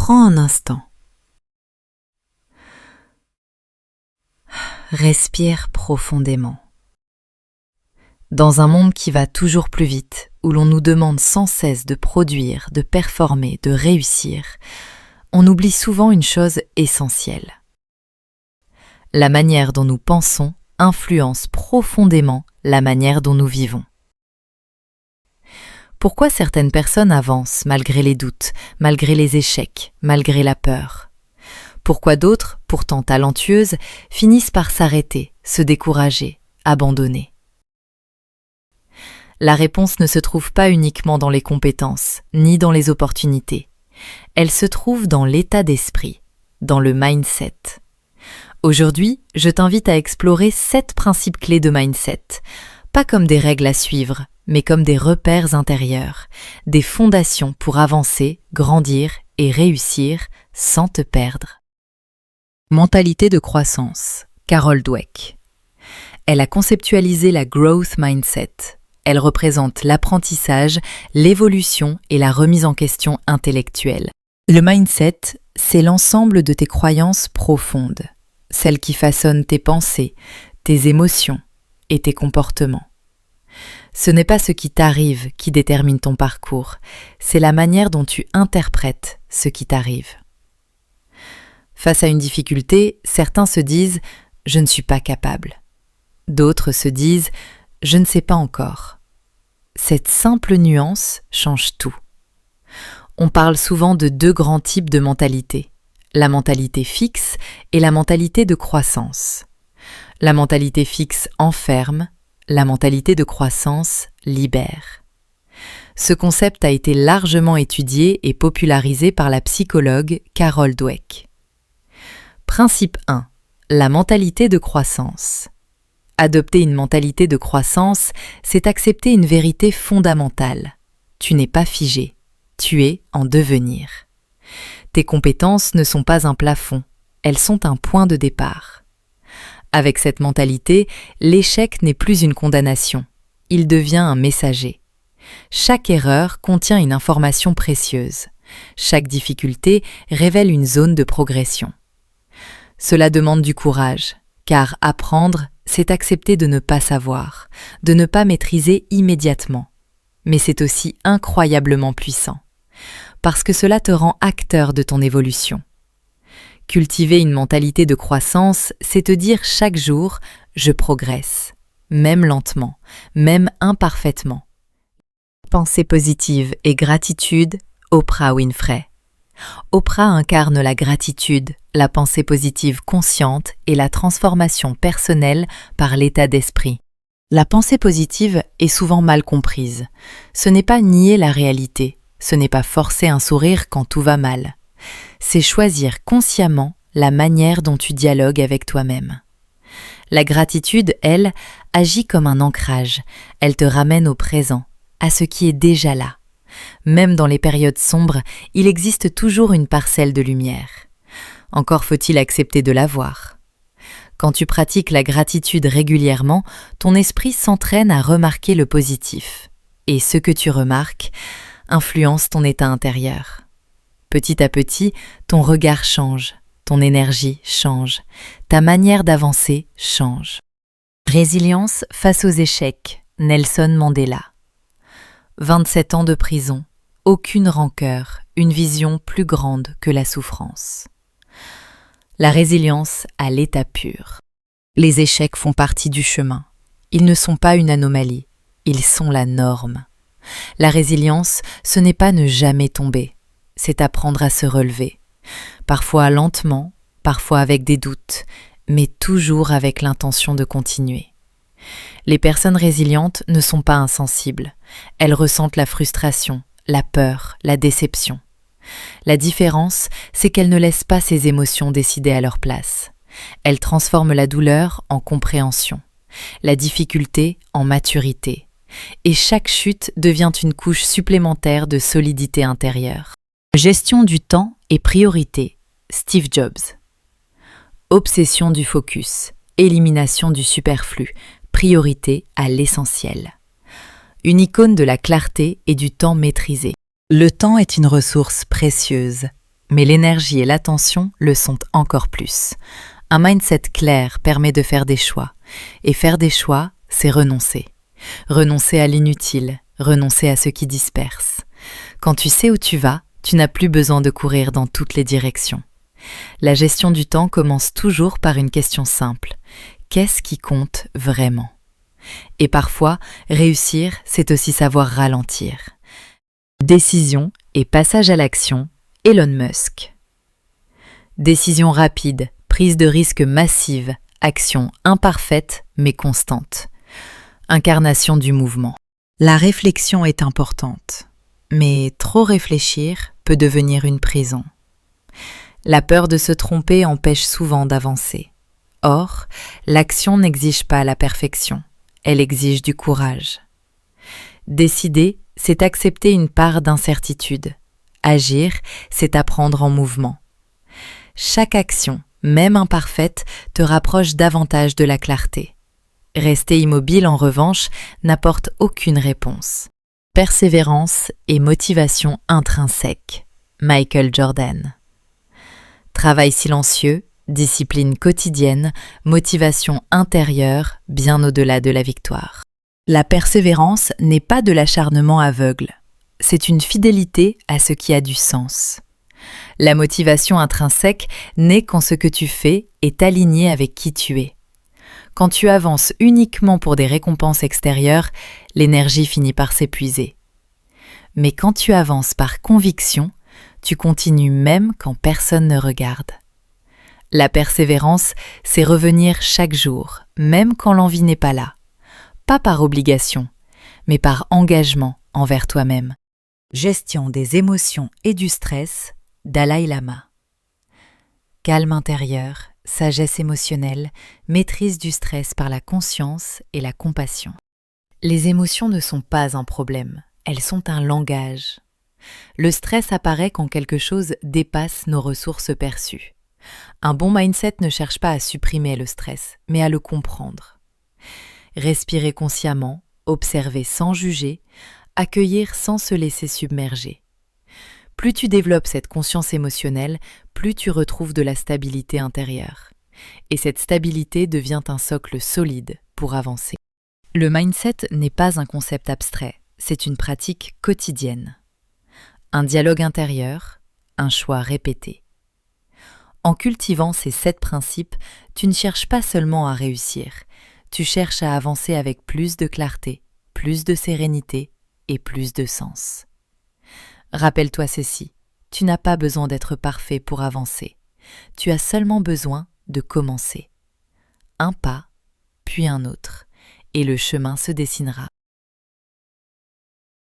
Prends un instant. Respire profondément. Dans un monde qui va toujours plus vite, où l'on nous demande sans cesse de produire, de performer, de réussir, on oublie souvent une chose essentielle. La manière dont nous pensons influence profondément la manière dont nous vivons. Pourquoi certaines personnes avancent malgré les doutes, malgré les échecs, malgré la peur? Pourquoi d'autres, pourtant talentueuses, finissent par s'arrêter, se décourager, abandonner? La réponse ne se trouve pas uniquement dans les compétences, ni dans les opportunités. Elle se trouve dans l'état d'esprit, dans le mindset. Aujourd'hui, je t'invite à explorer 7 principes clés de mindset, pas comme des règles à suivre, mais comme des repères intérieurs, des fondations pour avancer, grandir et réussir sans te perdre. Mentalité de croissance, Carol Dweck. Elle a conceptualisé la growth mindset. Elle représente l'apprentissage, l'évolution et la remise en question intellectuelle. Le mindset, c'est l'ensemble de tes croyances profondes, celles qui façonnent tes pensées, tes émotions et tes comportements. Ce n'est pas ce qui t'arrive qui détermine ton parcours, c'est la manière dont tu interprètes ce qui t'arrive. Face à une difficulté, certains se disent « je ne suis pas capable ». D'autres se disent « je ne sais pas encore ». Cette simple nuance change tout. On parle souvent de 2 grands types de mentalité, la mentalité fixe et la mentalité de croissance. La mentalité fixe enferme, la mentalité de croissance libère. Ce concept a été largement étudié et popularisé par la psychologue Carol Dweck. Principe 1. La mentalité de croissance. Adopter une mentalité de croissance, c'est accepter une vérité fondamentale. Tu n'es pas figé, tu es en devenir. Tes compétences ne sont pas un plafond, elles sont un point de départ. Avec cette mentalité, l'échec n'est plus une condamnation, il devient un messager. Chaque erreur contient une information précieuse. Chaque difficulté révèle une zone de progression. Cela demande du courage, car apprendre, c'est accepter de ne pas savoir, de ne pas maîtriser immédiatement. Mais c'est aussi incroyablement puissant, parce que cela te rend acteur de ton évolution. Cultiver une mentalité de croissance, c'est te dire chaque jour « je progresse », même lentement, même imparfaitement. Pensée positive et gratitude, Oprah Winfrey. Oprah incarne la gratitude, la pensée positive consciente et la transformation personnelle par l'état d'esprit. La pensée positive est souvent mal comprise. Ce n'est pas nier la réalité, ce n'est pas forcer un sourire quand tout va mal. C'est choisir consciemment la manière dont tu dialogues avec toi-même. La gratitude, elle, agit comme un ancrage. Elle te ramène au présent, à ce qui est déjà là. Même dans les périodes sombres, il existe toujours une parcelle de lumière. Encore faut-il accepter de la voir. Quand tu pratiques la gratitude régulièrement, ton esprit s'entraîne à remarquer le positif. Et ce que tu remarques influence ton état intérieur. Petit à petit, ton regard change, ton énergie change, ta manière d'avancer change. Résilience face aux échecs, Nelson Mandela. 27 ans de prison, aucune rancœur, une vision plus grande que la souffrance. La résilience à l'état pur. Les échecs font partie du chemin. Ils ne sont pas une anomalie, ils sont la norme. La résilience, ce n'est pas ne jamais tomber, c'est apprendre à se relever. Parfois lentement, parfois avec des doutes, mais toujours avec l'intention de continuer. Les personnes résilientes ne sont pas insensibles. Elles ressentent la frustration, la peur, la déception. La différence, c'est qu'elles ne laissent pas ces émotions décider à leur place. Elles transforment la douleur en compréhension, la difficulté en maturité. Et chaque chute devient une couche supplémentaire de solidité intérieure. Gestion du temps et priorité, Steve Jobs. Obsession du focus, élimination du superflu, priorité à l'essentiel. Une icône de la clarté et du temps maîtrisé. Le temps est une ressource précieuse. Mais l'énergie et l'attention le sont encore plus. Un mindset clair permet de faire des choix. Et faire des choix, c'est renoncer. Renoncer à l'inutile, renoncer à ce qui disperse. Quand tu sais où tu vas, tu n'as plus besoin de courir dans toutes les directions. La gestion du temps commence toujours par une question simple. Qu'est-ce qui compte vraiment ? Et parfois, réussir, c'est aussi savoir ralentir. Décision et passage à l'action, Elon Musk. Décision rapide, prise de risque massive, action imparfaite mais constante. Incarnation du mouvement. La réflexion est importante, mais trop réfléchir peut devenir une prison. La peur de se tromper empêche souvent d'avancer. Or, l'action n'exige pas la perfection, elle exige du courage. Décider, c'est accepter une part d'incertitude. Agir, c'est apprendre en mouvement. Chaque action, même imparfaite, te rapproche davantage de la clarté. Rester immobile, en revanche, n'apporte aucune réponse. Persévérance et motivation intrinsèque. Michael Jordan. Travail silencieux, discipline quotidienne, motivation intérieure, bien au-delà de la victoire. La persévérance n'est pas de l'acharnement aveugle. C'est une fidélité à ce qui a du sens. La motivation intrinsèque naît quand ce que tu fais est aligné avec qui tu es. Quand tu avances uniquement pour des récompenses extérieures, l'énergie finit par s'épuiser. Mais quand tu avances par conviction, tu continues même quand personne ne regarde. La persévérance, c'est revenir chaque jour, même quand l'envie n'est pas là. Pas par obligation, mais par engagement envers toi-même. Gestion des émotions et du stress, Dalai Lama. Calme intérieur, sagesse émotionnelle, maîtrise du stress par la conscience et la compassion. Les émotions ne sont pas un problème, elles sont un langage. Le stress apparaît quand quelque chose dépasse nos ressources perçues. Un bon mindset ne cherche pas à supprimer le stress, mais à le comprendre. Respirer consciemment, observer sans juger, accueillir sans se laisser submerger. Plus tu développes cette conscience émotionnelle, plus tu retrouves de la stabilité intérieure. Et cette stabilité devient un socle solide pour avancer. Le mindset n'est pas un concept abstrait, c'est une pratique quotidienne. Un dialogue intérieur, un choix répété. En cultivant ces 7 principes, tu ne cherches pas seulement à réussir, tu cherches à avancer avec plus de clarté, plus de sérénité et plus de sens. Rappelle-toi ceci, tu n'as pas besoin d'être parfait pour avancer, tu as seulement besoin de commencer. Un pas, puis un autre, et le chemin se dessinera.